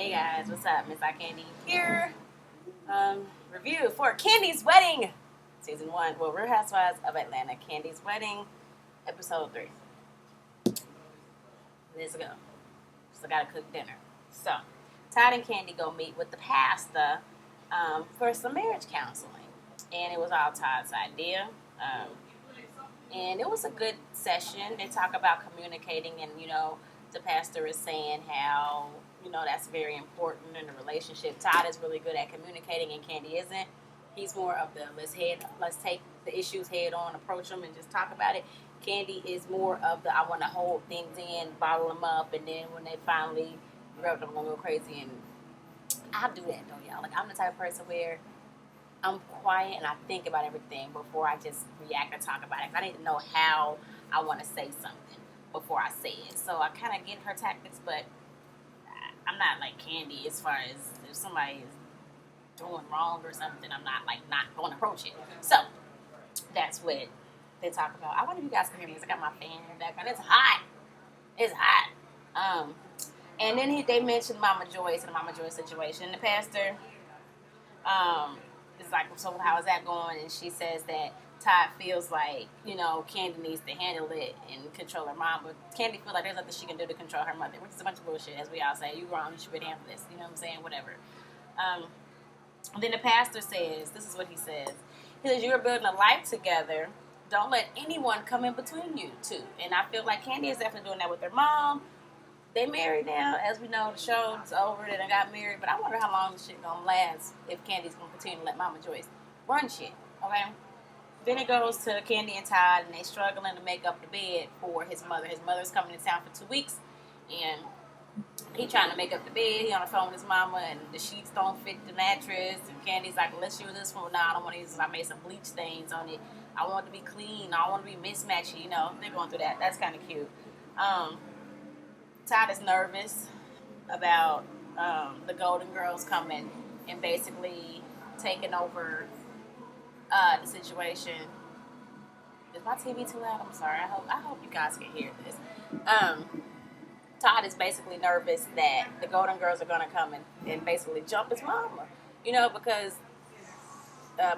Hey guys, what's up? Miss Kandi here. Review for Kandi's Wedding, Season 1. Well, Real Housewives of Atlanta, Kandi's Wedding, Episode 3. Let's go. Still gotta cook dinner. So, Todd and Kandi go meet with the pastor for some marriage counseling. And it was all Todd's idea. And it was a good session. They talk about communicating, and the pastor is saying how that's very important in a relationship. Todd is really good at communicating, and Kandi isn't. He's more of the let's take the issues head on, approach them, and just talk about it. Kandi is more of the I want to hold things in, bottle them up, and then when they finally erupt, I'm gonna go crazy. And I do that though, y'all. Like, I'm the type of person where I'm quiet and I think about everything before I just react and talk about it. I need to know how I want to say something before I say it. So I kind of get her tactics, but I'm not like Kandi as far as if somebody is doing wrong or something, I'm not going to approach it. So that's what they talk about. I wonder if you guys can hear me because I got my fan in the background. It's hot. It's hot. And then they mentioned Mama Joyce and the Mama Joyce situation. The pastor is like, so how is that going? And she says that Todd feels like, Kandi needs to handle it and control her mom. But Kandi feels like there's nothing she can do to control her mother, which is a bunch of bullshit, as we all say. You wrong, you should be handle this. You know what I'm saying? Whatever. Then the pastor says, this is what he says. He says, you're building a life together. Don't let anyone come in between you two. And I feel like Kandi is definitely doing that with her mom. They married now. As we know, the show's over. They done got married. But I wonder how long this shit gonna last if Kandi's gonna continue to let Mama Joyce run shit. Okay? Then it goes to Kandi and Todd, and they struggling to make up the bed for his mother. His mother's coming to town for 2 weeks, and he trying to make up the bed. He on the phone with his mama, and the sheets don't fit the mattress. And Kandi's like, let's use this one. No, I don't want to use this. I made some bleach stains on it. I want it to be clean. I don't want to be mismatchy. They're going through that. That's kind of cute. Todd is nervous about the Golden Girls coming and basically taking over the situation. Is my TV too loud? I'm sorry. I hope you guys can hear this. Todd is basically nervous that the Golden Girls are gonna come and basically jump his mama. Because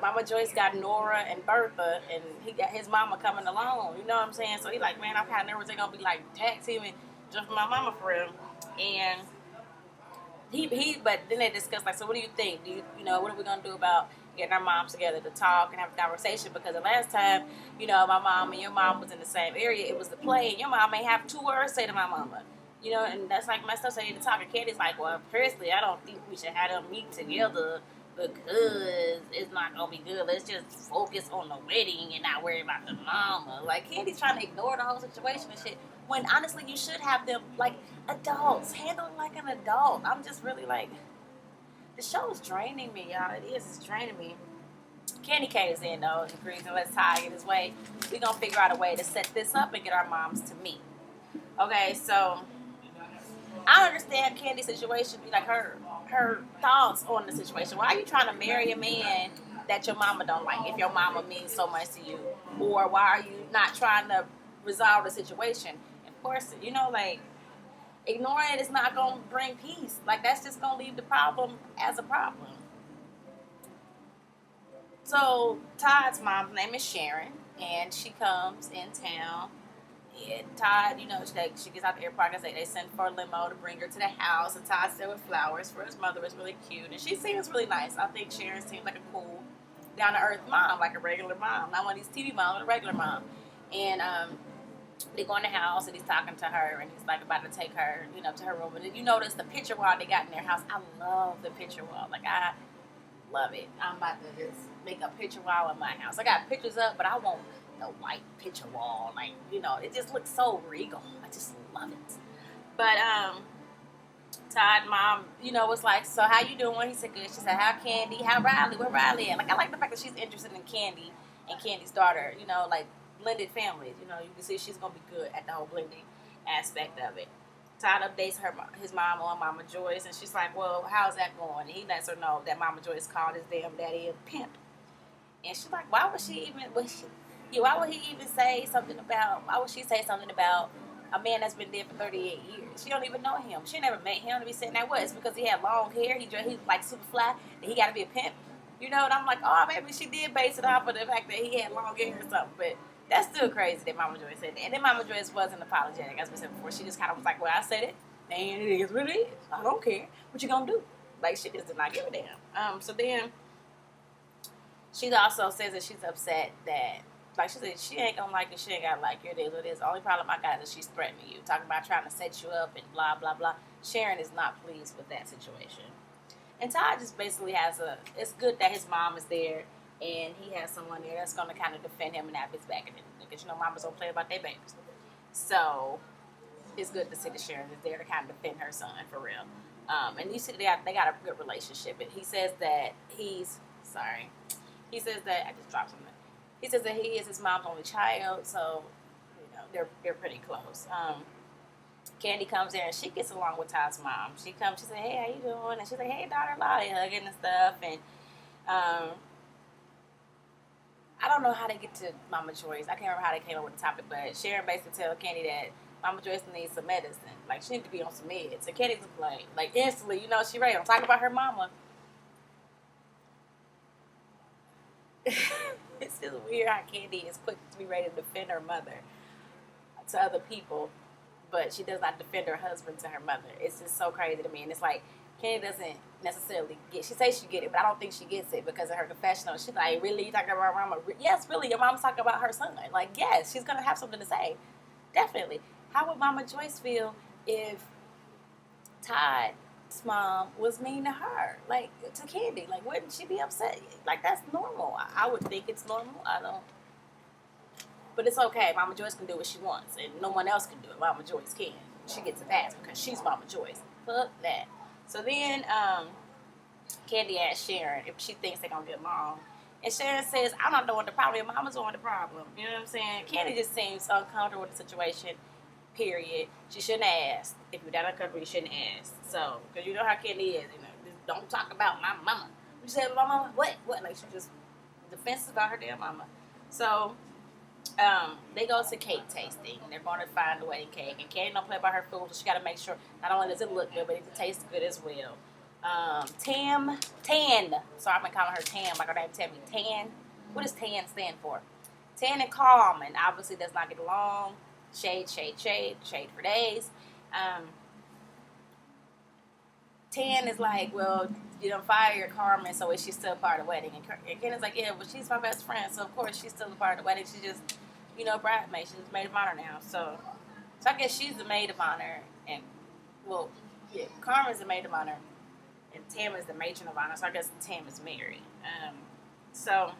Mama Joyce got Nora and Bertha, and he got his mama coming along. You know what I'm saying? So he's like, man, I'm kind of nervous they're gonna be like tag teaming just for my mama for him. And but then they discussed, like, so what do you think? What are we gonna do about getting our moms together to talk and have a conversation? Because the last time, my mom and your mom was in the same area, it was the play, and your mom may have 2 words to say to my mama. And that's like messed up. So they need to talk. And Kandi's like, well, personally, I don't think we should have them meet together because it's not gonna be good. Let's just focus on the wedding and not worry about the mama. Like, Kandi's trying to ignore the whole situation and shit, when honestly you should have them like adults. Handle it like an adult. I'm just really like, the show is draining me, y'all. It's draining me. Kandi caves in though and agrees and lets Ty get his way. We're gonna figure out a way to set this up and get our moms to meet. Okay, so I understand Kandi's situation, like her thoughts on the situation. Why are you trying to marry a man that your mama don't like if your mama means so much to you? Or why are you not trying to resolve the situation? Of course, like, ignoring it is not going to bring peace. Like, that's just going to leave the problem as a problem. So Todd's mom's name is Sharron, and she comes in town. And Todd, she gets out the airport. They send for a limo to bring her to the house. And Todd's there with flowers for his mother. It's really cute. And she seems really nice. I think Sharron seems like a cool, down-to-earth mom, like a regular mom. Not one of these TV moms, but a regular mom. And they go in the house, and he's talking to her. And he's, like, about to take her, to her room. And then you notice the picture wall they got in their house. I love the picture wall. Like, I love it. I'm about to just make a picture wall in my house. I got pictures up, but I want the white picture wall, like, it just looks so regal. I just love it. But Todd mom, was like, so how you doing? He said good. She said, how Kandi? How Riley? Where Riley at? Like, I like the fact that she's interested in Kandi and Kandi's daughter. Like blended families. You can see she's gonna be good at the whole blending aspect of it. Todd updates his mom on Mama Joyce, and she's like, well, how's that going? And he lets her know that Mama Joyce called his damn daddy a pimp. And she's like, why would he even say something about a man that's been dead for 38 years. She don't even know him. She never met him to be saying that. What? It's because he had long hair. He like super fly. And he got to be a pimp. You know, and I'm like, oh, maybe she did base it off of the fact that he had long hair or something. But that's still crazy that Mama Joyce said that. And then Mama Joyce wasn't apologetic, as we said before. She just kind of was like, well, I said it, and it is what it is. I don't care. What you gonna do? Like, she just did not give a damn. So then she also says that she's upset that, like she said, she ain't gonna like it. She ain't gotta like it. It is what it is. The only problem I got is she's threatening you, talking about trying to set you up and blah blah blah. Sharron is not pleased with that situation. And Todd just basically it's good that his mom is there and he has someone there that's going to kind of defend him and have his back. Because, you know, mamas don't play about their babies. So, it's good to see that Sharron is there to kind of defend her son, for real. And you see they got a good relationship. And he says that he says that, I just dropped something. He says that he is his mom's only child, so, you know, they're pretty close. Kandi comes there and she gets along with Todd's mom. She comes, she says, hey, how you doing? And she's like, hey, daughter-in-law, they hugging and stuff. And I don't know how they get to Mama Joyce. I can't remember how they came up with the topic, but Sharron basically tells Kandi that Mama Joyce needs some medicine. Like, she needs to be on some meds. So Kandi's like instantly, you know, she ready. I'm talking about her mama. It's just weird how Kandi is quick to be ready to defend her mother to other people, but she does not defend her husband to her mother. It's just so crazy to me. And it's like, Kandi doesn't necessarily get, she says she get it, but I don't think she gets it because of her confessional. She's like, really? You talking about my mama? Yes, really. Your mom's talking about her son. Like, yes, she's going to have something to say. Definitely. How would Mama Joyce feel if Todd's mom was mean to her? Like, to Kandi? Like, wouldn't she be upset? Like, that's normal. I would think it's normal. I don't. But it's okay. Mama Joyce can do what she wants, and no one else can do it. Mama Joyce can. She gets a pass because she's Mama Joyce. Fuck that. So then, Kandi asks Sharron if she thinks they're gonna get along, and Sharron says, "I'm not the one the problem. Your mama's the one the problem." You know what I'm saying? Kandi just seems uncomfortable with the situation. Period. She shouldn't have asked. If you're that uncomfortable, you shouldn't ask. So, because you know how Kandi is. You know, just don't talk about my mama. You said my mama? What? Like, she just defensive about her damn mama. So. They go to cake tasting. They're going to find the wedding cake. And Kandi don't play by her food, so she got to make sure not only does it look good, but it tastes good as well. Tan. Sorry, I've been calling her Tam. Like her name Tammy. Tan. What does Tan stand for? Tan and Carmon obviously does not get along. Shade for days. Tan is like, well, you don't fire Carmon, so is she still a part of the wedding? And Ken's like, yeah, well, she's my best friend, so of course she's still a part of the wedding. She's just, you know, bridesmaid. She's maid of honor now. So I guess she's the maid of honor, and, well, yeah, Carmen's the maid of honor, and Tam is the matron of honor, so I guess Tam is married. So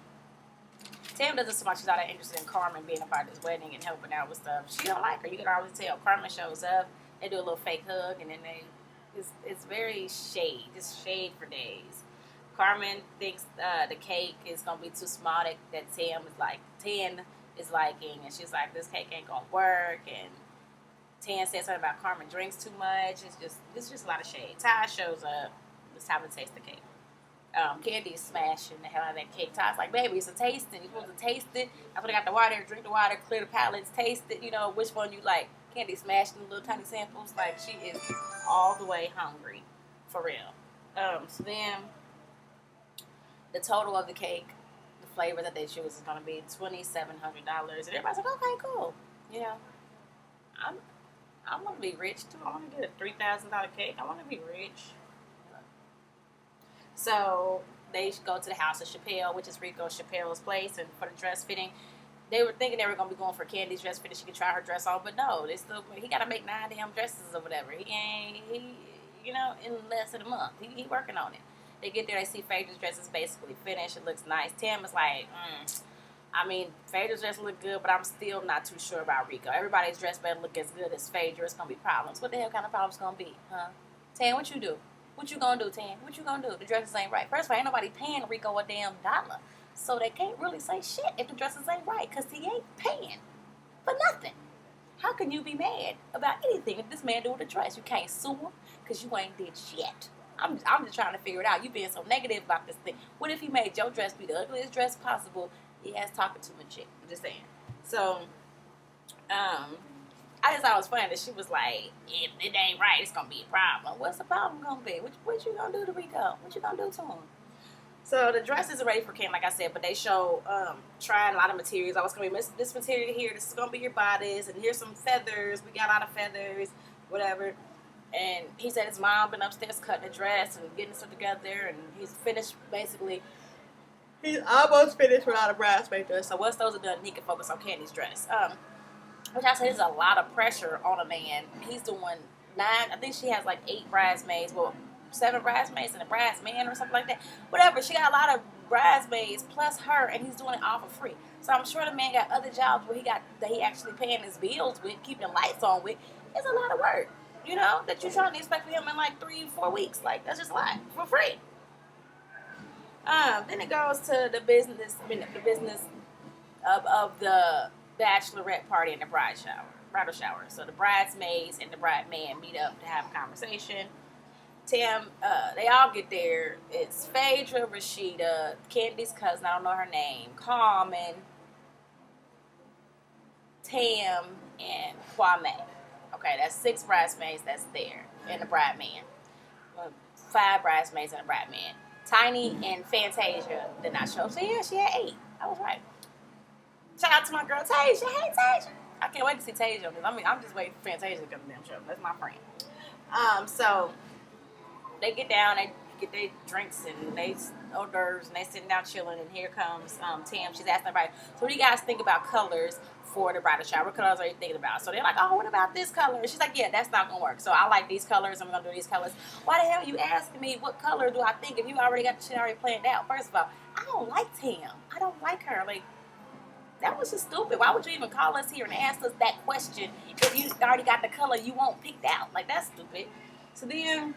Tam doesn't so much, she's not that interested in Carmon being a part of this wedding and helping out with stuff. She don't like her. You can always tell. Carmon shows up, they do a little fake hug, and then it's very shade. It's shade for days. Carmon thinks the cake is going to be too small that Tam is liking. And she's like, this cake ain't going to work. And Tam says something about Carmon drinks too much. It's just a lot of shade. Ty shows up. It's time to taste the cake. Kandi is smashing the hell out of that cake. Ty's like, baby, it's a tasting. You're supposed to taste it. After they got the water, drink the water, clear the palates, taste it. You know, which one you like. Kandi smashing the little tiny samples. Like, she is all the way hungry. For real. So then, the total of the cake, the flavor that they choose is going to be $2,700. And everybody's like, okay, cool. You know, I want to be rich, too. I want to get a $3,000 cake. I want to be rich. So, they go to the house of Chappelle, which is Rico Chappelle's place, and for the dress fitting. They were thinking they were going to be going for Kandi's dress fitting. She could try her dress on, but no, he got to make 9 damn dresses or whatever. He you know, in less than a month. He working on it. They get there, they see Phaedra's dress is basically finished. It looks nice. Tam is like, I mean, Phaedra's dress look good, but I'm still not too sure about Rico. Everybody's dress better look as good as Phaedra. It's going to be problems. What the hell kind of problems going to be, huh? Tam, what you do? What you going to do, Tam? What you going to do? The dresses ain't right. First of all, ain't nobody paying Rico a damn dollar. So they can't really say shit if the dresses ain't right, because he ain't paying for nothing. How can you be mad about anything if this man doing the dress? You can't sue him because you ain't did shit. I'm just trying to figure it out. You being so negative about this thing. What if he made your dress be the ugliest dress possible? He has talking to a chick. I'm just saying. So, I I just thought it was funny that she was like, if it ain't right, it's gonna be a problem. What's the problem gonna be? What you gonna do to Rico? What you gonna do to him? So the dresses are ready for Kim, like I said, but they show trying a lot of materials. I was gonna be this material here. This is gonna be your bodice, and here's some feathers. We got a lot of feathers, whatever. And he said his mom been upstairs cutting a dress and getting stuff together, and he's finished basically. He's almost finished without a bridesmaid dress. So once those are done, he can focus on Kandi's dress. Which I said is a lot of pressure on a man. He's doing 9. I think she has like 8 bridesmaids. Well, 7 bridesmaids and a bridesman or something like that. Whatever. She got a lot of bridesmaids plus her, and he's doing it all for free. So I'm sure the man got other jobs where he actually paying his bills with, keeping the lights on with. It's a lot of work, you know, that you're trying to expect for him in like 3-4 weeks. Like, that's just a lot for free. Then it goes to the business of the Bachelorette party and the bridal shower. So the bridesmaids and the brideman meet up to have a conversation. Tam, they all get there. It's Phaedra, Rashida, Kandi's cousin, I don't know her name, Carmon, Tam, and Kwame. Okay, that's 6 bridesmaids that's there, and the brideman. 5 bridesmaids and a brideman. Tiny and Fantasia did not show up. So yeah, she had 8. I was right. Shout out to my girl Tasia. Hey Tasia. I can't wait to see Tasia. I'm just waiting for Fantasia to come to them show. That's my friend. So they get down, they get their drinks and they hors d'oeuvres, and they sitting down chilling. And here comes Tam. She's asking everybody, so what do you guys think about colors for the bridal shower? What colors are you thinking about? So they're like, oh, what about this color? And she's like, yeah, that's not gonna work. So I like these colors. I'm gonna do these colors. Why the hell are you asking me what color do I think if you already got the shit already planned out? First of all, I don't like Tam. I don't like her. Like, that was just stupid. Why would you even call us here and ask us that question if you already got the color you want picked out? Like, that's stupid. So then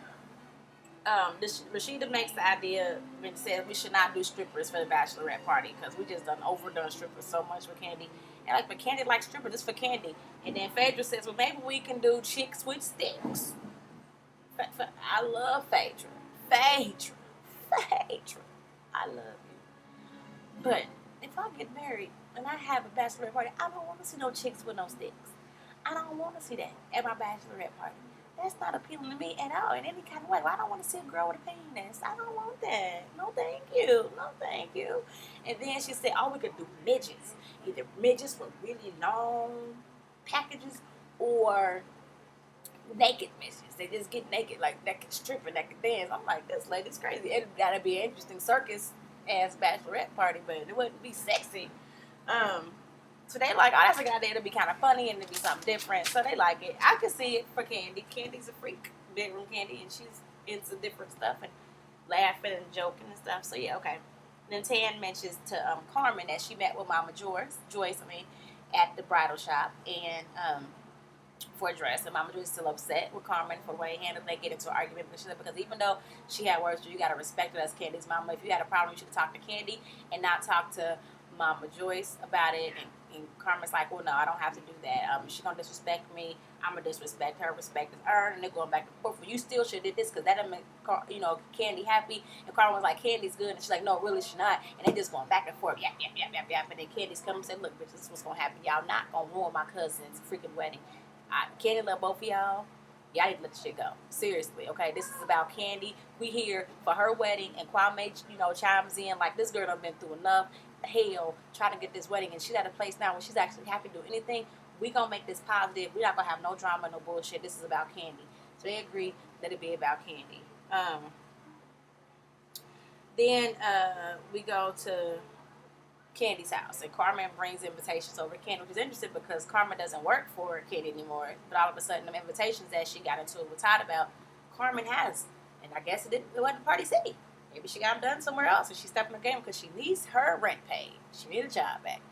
Rashida makes the idea and says we should not do strippers for the bachelorette party because we just overdone strippers so much with Kandi. And like, but Kandi likes strippers, this for Kandi. And then Phaedra says, well, maybe we can do chicks with sticks. I love Phaedra. Phaedra. I love you. But if I get married and I have a bachelorette party, I don't want to see no chicks with no sticks. I don't want to see that at my bachelorette party. That's not appealing to me at all in any kind of way. Well, I don't want to see a girl with a penis. I don't want that. No, thank you. No, thank you. And then she said, oh, we could do midgets. Either midgets with really long packages or naked midgets. They just get naked, like that can strip and that can dance. I'm like, this lady's crazy. It gotta be an interesting circus-ass bachelorette party, but it wouldn't be sexy. So they like, oh, that's a good idea. It'll be kind of funny and it'll be something different. So they like it. I could see it for Kandi. Kandi's a freak, bedroom Kandi, and she's into different stuff and laughing and joking and stuff. So yeah, okay. Then Tan mentions to Carmon that she met with Mama Joyce, at the bridal shop and for a dress. And Mama Joyce is still upset with Carmon for the way he handled it. They get into an argument because even though she had words, you got to respect her as Kandi's mama. If you had a problem, you should talk to Kandi and not talk to Mama Joyce about it. And Carmen's like, well, no, I don't have to do that. She's going to disrespect me. I'm going to disrespect her. Respect is earned. And they're going back and forth. Well, you still should have did this because that didn't make, Kandi happy. And Carmen was like, Kandi's good. And she's like, no, really, she's not. And they just going back and forth. Yap. And then Kandi's coming and said, look, bitch, this is what's going to happen. Y'all not going to ruin my cousin's freaking wedding. Kandi love both of y'all. Y'all need to let the shit go. Seriously, okay? This is about Kandi. We here for her wedding. And Kwame, chimes in like, this girl done been through enough hell trying to get this wedding, and she's at a place now where she's actually happy to do anything. We gonna make this positive. We're not gonna have no drama, no bullshit. This is about Kandi. So they agreed that it be about Kandi. Then we go to Kandi's house, and Carmon brings invitations over to Kandi, which is interesting because Carmon doesn't work for Kandi anymore. But all of a sudden, the invitations that she got into it with Todd about, Carmon has, and I guess it wasn't Party City. Maybe she got them done somewhere else, and she's stepping the game because she needs her rent paid. She needs a job back.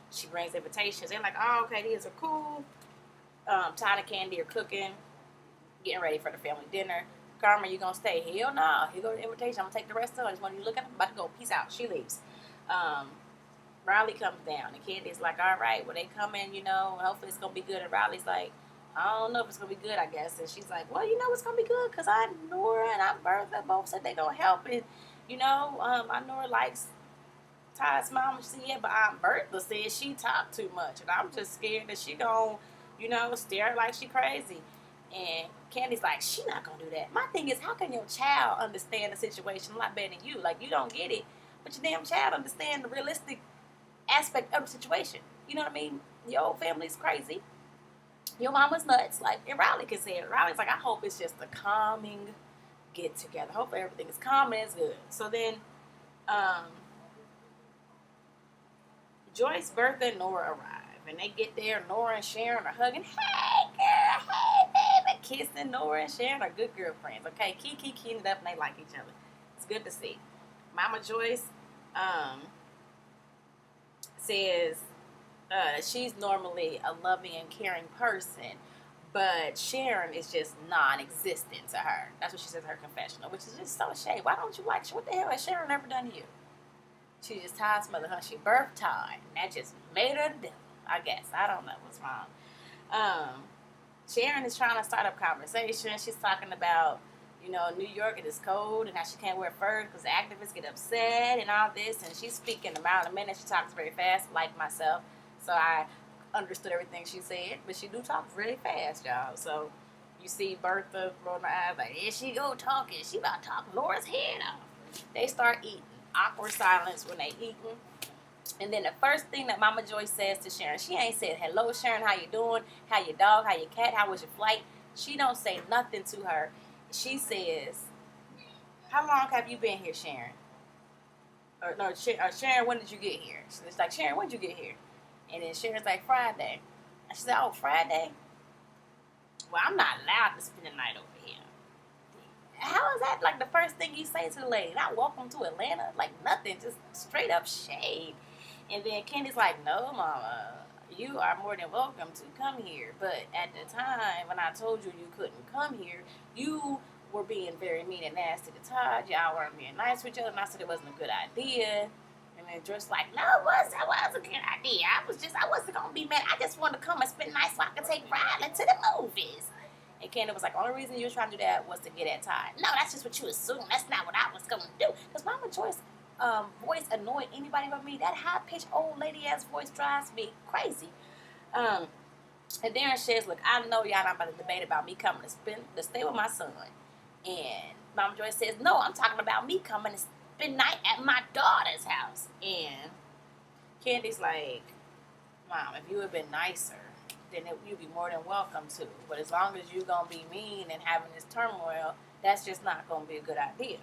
She brings invitations. They're like, oh, okay, these are cool. Todd and Kandi are cooking, getting ready for the family dinner. Carmon, you gonna stay? Hell no. Here go the invitation. I'm gonna take the rest of it. I just want you to look at them. I'm about to go. Peace out. She leaves. Riley comes down, and Kandi's like, all right, well, they come in, hopefully it's gonna be good. And Riley's like, I don't know if it's going to be good, I guess. And she's like, well, it's going to be good because I, Nora and I, Bertha, both said they're going to help. And, I Nora likes Todd's mom. She said, yeah, but Aunt Bertha said she talked too much. And I'm just scared that she going to you know, stare like she crazy. And Kandi's like, she not gonna do that. My thing is, how can your child understand the situation a lot better than you? Like, you don't get it, but your damn child understand the realistic aspect of the situation. You know what I mean? Your whole family's crazy. Your mama's nuts. Like, and Riley can say it. Riley's like, I hope it's just a calming get together. Hopefully everything is calm and it's good. So then, um, Joyce, Bertha, and Nora arrive. And they get there, Nora and Sharron are hugging. Hey, girl, hey, baby. Kissing. Nora and Sharron are good girlfriends. Okay, Kiki keyed up and they like each other. It's good to see. Mama Joyce says she's normally a loving and caring person, but Sharron is just non-existent to her. That's what she says in her confessional, which is just so shady. Why don't you like, what the hell has Sharron ever done to you? She just Todd's mother, huh? She birthed Todd. And that just made her the devil, I guess. I don't know what's wrong. Sharron is trying to start up conversation. She's talking about, you know, New York, it is cold, and how she can't wear furs because the activists get upset and all this. And she's speaking a mile a minute. She talks very fast, like myself. So I understood everything she said. But she do talk really fast, y'all. So you see Bertha rolling her eyes like, here she go talking. She about to talk Laura's head off. They start eating. Awkward silence when they eating. And then the first thing that Mama Joyce says to Sharron, she ain't said, hello, Sharron, how you doing? How your dog? How your cat? How was your flight? She don't say nothing to her. She says, how long have you been here, Sharron? Or Sharron, when did you get here? She's like, Sharron, when did you get here? And then Sharon's like, Friday. And she said, oh, Friday? Well, I'm not allowed to spend the night over here. How is that like the first thing you say to the lady? Not welcome to Atlanta? Like nothing, just straight up shade. And then Kandi's like, no, mama, you are more than welcome to come here. But at the time when I told you you couldn't come here, you were being very mean and nasty to Todd. Y'all weren't being nice with each other, and I said it wasn't a good idea. And then Joyce's like, no, that was a good idea. I wasn't gonna be mad. I just wanted to come and spend night so I could take Riley to the movies. And Kandi was like, only reason you were trying to do that was to get at Todd. No, that's just what you assume. That's not what I was going to do. Because Mama Joyce voice annoyed anybody but me. That high-pitched old lady-ass voice drives me crazy. And Darren says, look, I know y'all not about to debate about me coming to stay with my son. And Mama Joyce says, no, I'm talking about me coming to spend night at my daughter's house. And Kandi's like, Mom, if you had been nicer, then you'd be more than welcome to. But as long as you're going to be mean and having this turmoil, that's just not going to be a good idea.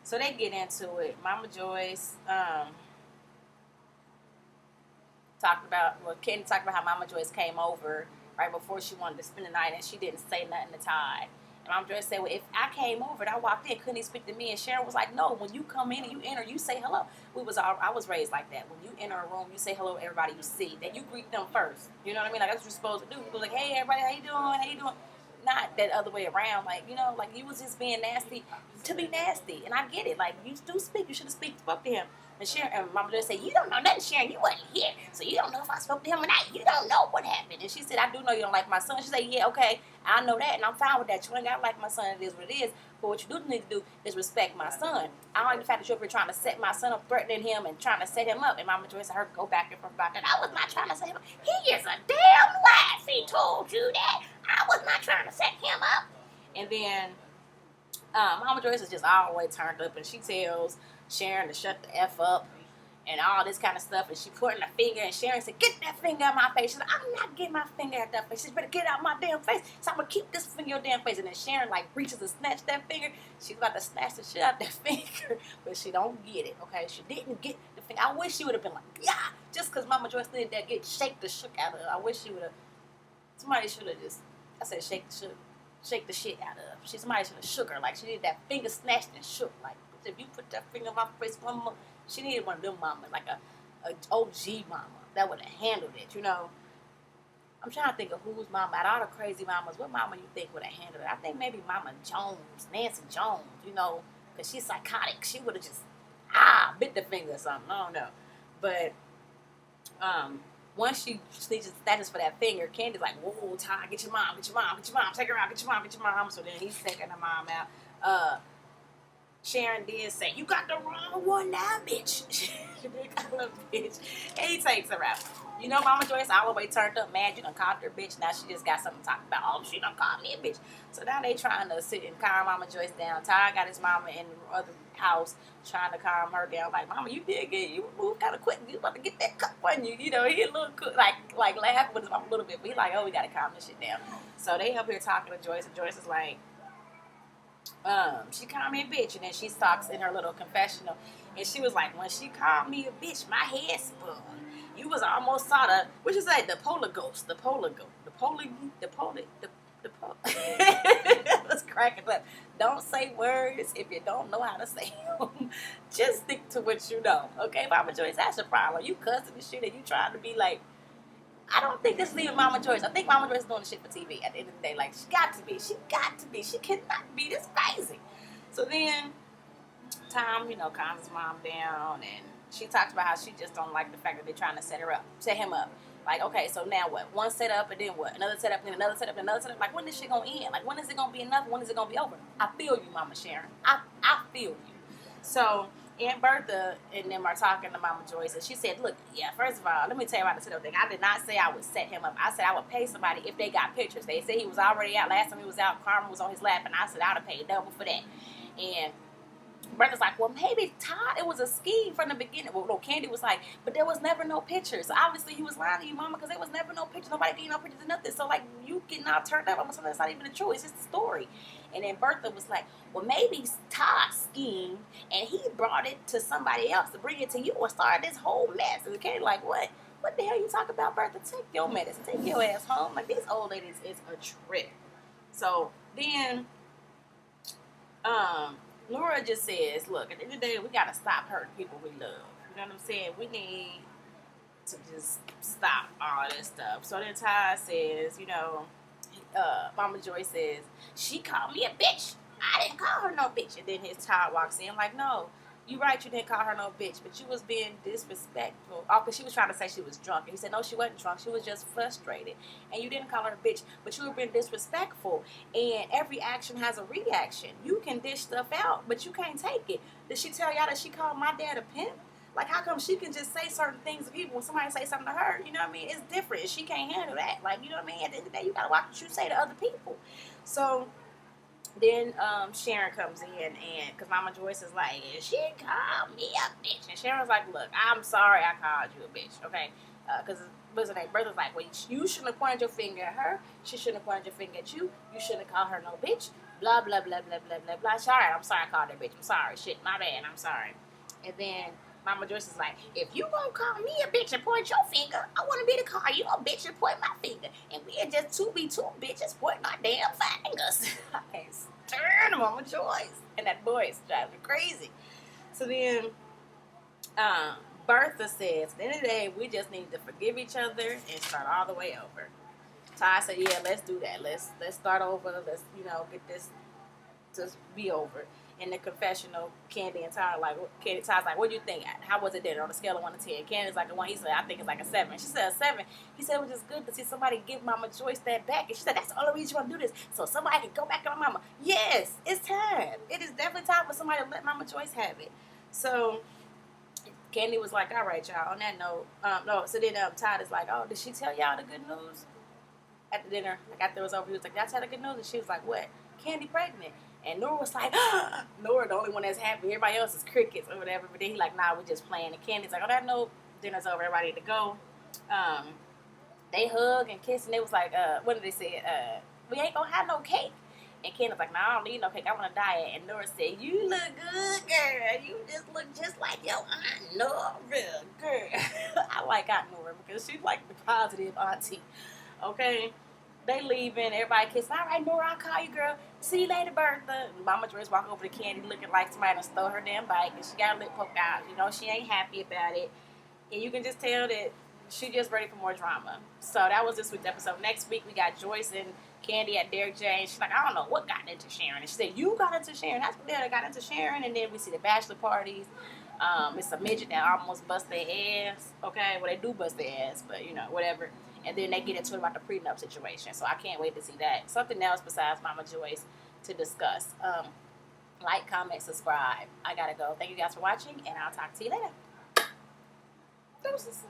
So they get into it. Mama Joyce Kandi talked about how Mama Joyce came over right before she wanted to spend the night and she didn't say nothing to Todd. And Mama Joyce said, well, if I came over and I walked in, couldn't he speak to me? And Sharron was like, no, when you come in and you enter, you say hello. I was raised like that. When you enter a room, you say hello to everybody you see. Then you greet them first. You know what I mean? Like, that's what you're supposed to do. People like, hey, everybody, how you doing? How you doing? Not that other way around. Like, you know, like you was just being nasty to be nasty. And I get it. Like, you do speak. You should have spoke to him. And Sharron and Mama Joyce said, you don't know nothing, Sharron. You wasn't here. So you don't know if I spoke to him or not. You don't know what happened. And she said, I do know you don't like my son. She said, yeah, okay, I know that. And I'm fine with that. You ain't got to like my son. It is what it is. But what you do need to do is respect my son. I don't like the fact that you're up here trying to set my son up, threatening him and trying to set him up. And Mama Joyce and her go back and forth about that. I was not trying to set him up. He is a damn lie if he told you that. I was not trying to set him up. And then Mama Joyce is just all the way turned up. And she tells Sharron to shut the F up and all this kind of stuff. And she pointing her finger, and Sharron said, get that finger out my face. She's like, I'm not getting my finger out that face. She better get out my damn face. So I'm going to keep this finger in your damn face. And then Sharron, like, reaches to snatch that finger. She's about to snatch the shit out that finger. But she don't get it, okay? She didn't get the finger. I wish she would have been like, yeah. Just because Mama Joyce did that, shake the shook out of her. I wish she would have. Somebody should have just, I said shake the shit out of her. Somebody should have shook her. Like, she did that finger snatched and shook. Like, if you put that finger in my face one more, she needed one of them mamas, like a OG mama that would have handled it, you know. I'm trying to think of whose mama, out of all the crazy mamas, what mama you think would have handled it? I think maybe Mama Jones, Nancy Jones, you know, because she's psychotic. She would have just, bit the finger or something. I don't know. But once she sneezes status for that finger, Kandi's like, whoa, Todd, get your mom, take her out, get your mom. So then he's taking her mom out. Sharon did say, "You got the wrong one now, bitch." She did call her bitch. And he takes her out. You know, Mama Joyce all the way turned up mad. You done called her bitch. Now she just got something to talk about. Oh, she done called me a bitch. So now they trying to sit and calm Mama Joyce down. Ty got his mama in the other house trying to calm her down. Like, Mama, you did good. You moved kind of quick. You about to get that cup on you. You know, he a little like laughing with his mama a little bit. But he like, oh, we got to calm this shit down. So they up here talking to Joyce. And Joyce is like, she called me a bitch, and then she talks in her little confessional, and she was like, when she called me a bitch, my head spun. You was almost saw the, what you say, the polar ghost, the polar ghost, the polar, the polar. It was cracking up. Don't say words if you don't know how to say them. Just stick to what you know, okay? Mama Joyce, that's your problem. You cussing the shit and you trying to be like, I don't think this is even Mama Joyce. I think Mama Joyce is doing the shit for TV at the end of the day. Like, she got to be. She got to be. She cannot be this crazy. So then, Tom, you know, calms his mom down, and she talks about how she just don't like the fact that they're trying to set him up. Like, okay, so now what? One setup, and then what? Another setup, and then another setup, and another setup. Like, when is this shit gonna end? Like, when is it gonna be enough? When is it gonna be over? I feel you, Mama Sharon. I feel you. So Aunt Bertha and them are talking to Mama Joyce, and she said, look, yeah, first of all, let me tell you about the setup thing. I did not say I would set him up. I said I would pay somebody if they got pictures. They said he was already out. Last time he was out, Carmon was on his lap, and I said I would have paid double for that. And Bertha's like, well, maybe Todd, it was a scheme from the beginning. Well, no, Kandi was like, but there was never no pictures. So obviously he was lying to you, Mama, because there was never no pictures. Nobody did no pictures or nothing. So, like, you get not turned up on something that's not even the truth. It's just a story. And then Bertha was like, well, maybe Todd schemed, and he brought it to somebody else to bring it to you or start this whole mess. And Kandi like, what? What the hell you talking about, Bertha? Take your medicine. Take your ass home. Like, these old ladies is a trip. So then, Laura just says, look, at the end of the day, we got to stop hurting people we love. You know what I'm saying? We need to just stop all this stuff. So then Ty says, you know, Mama Joyce says, she called me a bitch. I didn't call her no bitch. And then his child walks in like, no, you right, you didn't call her no bitch, but you was being disrespectful. Oh, because she was trying to say she was drunk. And he said, no, she wasn't drunk. She was just frustrated. And you didn't call her a bitch, but you were being disrespectful. And every action has a reaction. You can dish stuff out, but you can't take it. Did she tell y'all that she called my dad a pimp? Like, how come she can just say certain things to people when somebody say something to her? You know what I mean? It's different. She can't handle that. Like, you know what I mean? At the end of the day, you got to watch what you say to other people. So then Sharon comes in, and because Mama Joyce is like, she called me a bitch. And Sharon's like, look, I'm sorry I called you a bitch, okay? Because what's her name? Brother's like, well, you shouldn't have pointed your finger at her. She shouldn't have pointed your finger at you. You shouldn't have called her no bitch. Blah, blah, blah, blah, blah, blah, blah. Sorry, I'm sorry I called her bitch. I'm sorry. Shit, my bad. I'm sorry. And then Mama Joyce is like, if you gonna call me a bitch and point your finger, I want to be to call you a bitch and point my finger. And we are just two bitches pointing our damn fingers. I can't stand Mama Joyce. And that voice drives me crazy. So then Bertha says, at the end of the day, we just need to forgive each other and start all the way over. Ty said, yeah, let's do that. Let's start over. Let's, you know, get this to be over. In the confessional, Kandi and Ty Ty's like, what do you think? How was it there on a scale of 1 to 10? Kandi's like a 1. He said, I think it's like a 7. She said a 7. He said it was just good to see somebody give Mama Joyce that back. And she said, that's the only reason you want to do this, so somebody can go back to my mama. Yes, it's time. It is definitely time for somebody to let Mama Joyce have it. So Kandi was like, all right, y'all. On that note, no. So then Todd is like, oh, did she tell y'all the good news at the dinner? Like after it was over, he was like, y'all tell the good news? And she was like, what? Kandi pregnant. And Nora was like, Nora, the only one that's happy. Everybody else is crickets or whatever. But then he like, nah, we're just playing. And Kandi's like, oh, that no, dinner's over. Everybody need to go. They hug and kiss. And they was like, what did they say? We ain't going to have no cake. And Kandi's like, nah, I don't need no cake. I want to diet. And Nora said, you look good, girl. You just look just like your Aunt Nora, girl. I like Aunt Nora because she's like the positive auntie. Okay? They leaving, everybody kissing. All right, Nora, I'll call you, girl. See you later, Bertha. And Mama Joyce walk over to Kandi looking like somebody done stole her damn bike, and she got her lip poked out. You know, she ain't happy about it. And you can just tell that she just ready for more drama. So that was this week's episode. Next week, we got Joyce and Kandi at Derek James. She's like, I don't know what got into Sharron. And she said, you got into Sharron. That's what they got into Sharron. And then we see the bachelor parties. It's a midget that almost bust their ass. Okay, well, they do bust their ass, but, you know, whatever. And then they get into it about the prenup situation. So I can't wait to see that. Something else besides Mama Joyce to discuss. Like, comment, subscribe. I gotta go. Thank you guys for watching, and I'll talk to you later. Deuces.